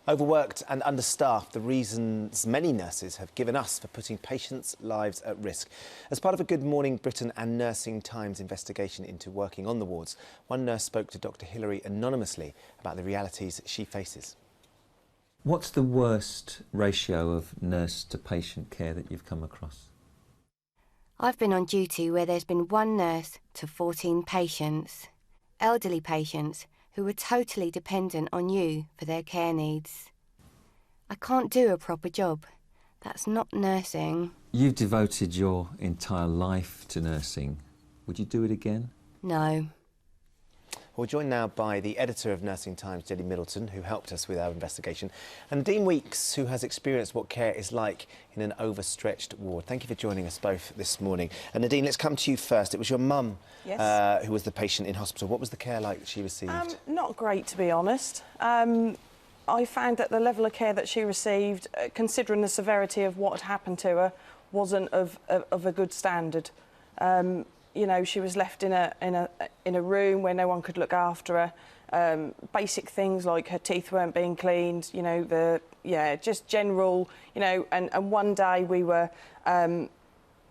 Overworked and understaffed, the reasons many nurses have given us for putting patients' lives at risk. As part of a Good Morning Britain and Nursing Times investigation into working on the wards, one nurse spoke to Dr. Hillary anonymously about the realities she faces. What's the worst ratio of nurse to patient care that you've come across? I've been on duty where there's been one nurse to 14 patients, elderly patients who are totally dependent on you for their care needs. I can't do a proper job. That's not nursing. You've devoted your entire life to nursing. Would you do it again? No. We're joined now by the editor of Nursing Times, Jenny Middleton, who helped us with our investigation, and Dean Weeks, who has experienced what care is like in an overstretched ward. Thank you for joining us both this morning. And Nadine, let's come to you first. It was your mum who was the patient in hospital. What was the care like that she received? Not great, to be honest. I found that the level of care that she received, considering the severity of what had happened to her, wasn't of a good standard. You know, she was left in a room where no one could look after her. Basic things like her teeth weren't being cleaned. You know, just general. You know, and one day we were.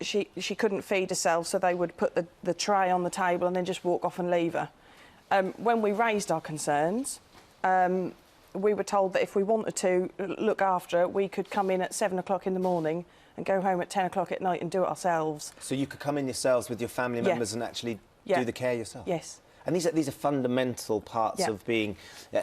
She couldn't feed herself, so they would put the tray on the table and then just walk off and leave her. When we raised our concerns, we were told that if we wanted to look after her, we could come in at 7 o'clock in the morning and go home at 10 o'clock at night and do it ourselves. So you could come in yourselves with your family members and actually do the care yourself? Yes. And these are fundamental parts of being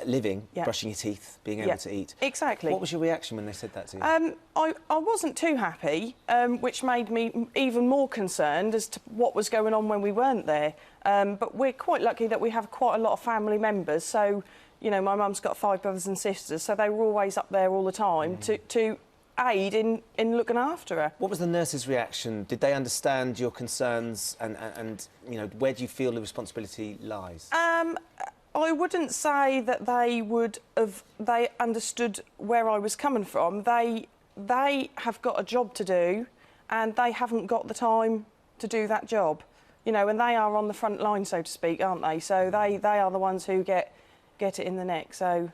living, brushing your teeth, being able to eat. Exactly. What was your reaction when they said that to you? I wasn't too happy, which made me even more concerned as to what was going on when we weren't there. But we're quite lucky that we have quite a lot of family members. So, you know, my mum's got 5 brothers and sisters, so they were always up there all the time to aid in looking after her. What was the nurse's reaction? Did they understand your concerns and you know, where do you feel the responsibility lies? I wouldn't say that they understood where I was coming from. They have got a job to do and they haven't got the time to do that job. You know, and they are on the front line, so to speak, aren't they? So they are the ones who get it in the neck. So,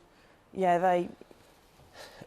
yeah,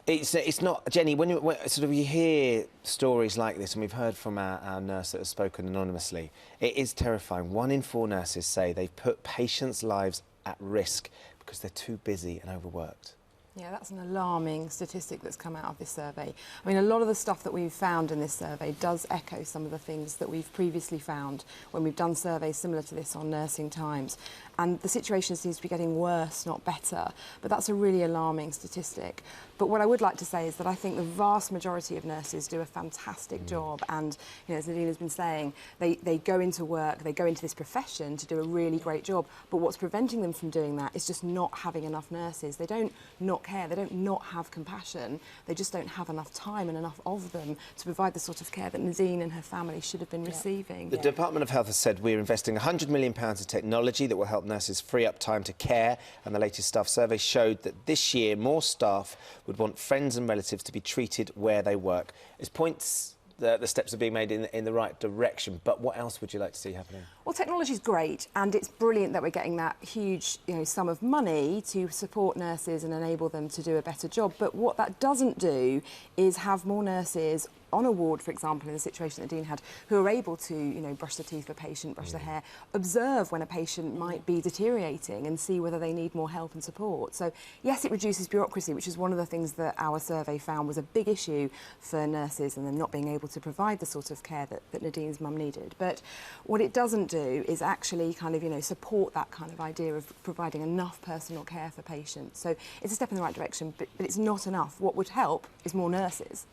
It's not, Jenny, when you hear stories like this, and we've heard from our nurse that has spoken anonymously, it is terrifying. 1 in 4 nurses say they've put patients' lives at risk because they're too busy and overworked. Yeah, that's an alarming statistic that's come out of this survey. I mean, a lot of the stuff that we've found in this survey does echo some of the things that we've previously found when we've done surveys similar to this on Nursing Times. And the situation seems to be getting worse, not better. But that's a really alarming statistic. But what I would like to say is that I think the vast majority of nurses do a fantastic job. And, you know, as Nadine has been saying, they go into work, they go into this profession to do a really great job. But what's preventing them from doing that is just not having enough nurses. They don't not care, they don't not have compassion. They just don't have enough time and enough of them to provide the sort of care that Nadine and her family should have been receiving. The Department of Health has said we're investing £100 million in technology that will help nurses free up time to care, and the latest staff survey showed that this year more staff would want friends and relatives to be treated where they work. It points the steps are being made in the right direction, but what else would you like to see happening? Well, technology is great, and it's brilliant that we're getting that huge, you know, sum of money to support nurses and enable them to do a better job. But what that doesn't do is have more nurses on a ward, for example, in the situation that Dean had, who are able to, you know, brush the teeth of a patient, brush their hair, observe when a patient might be deteriorating and see whether they need more help and support. So, yes, it reduces bureaucracy, which is one of the things that our survey found was a big issue for nurses and them not being able to provide the sort of care that Nadine's mum needed. But what it doesn't do is actually kind of, you know, support that kind of idea of providing enough personal care for patients. So it's a step in the right direction, but it's not enough. What would help is more nurses.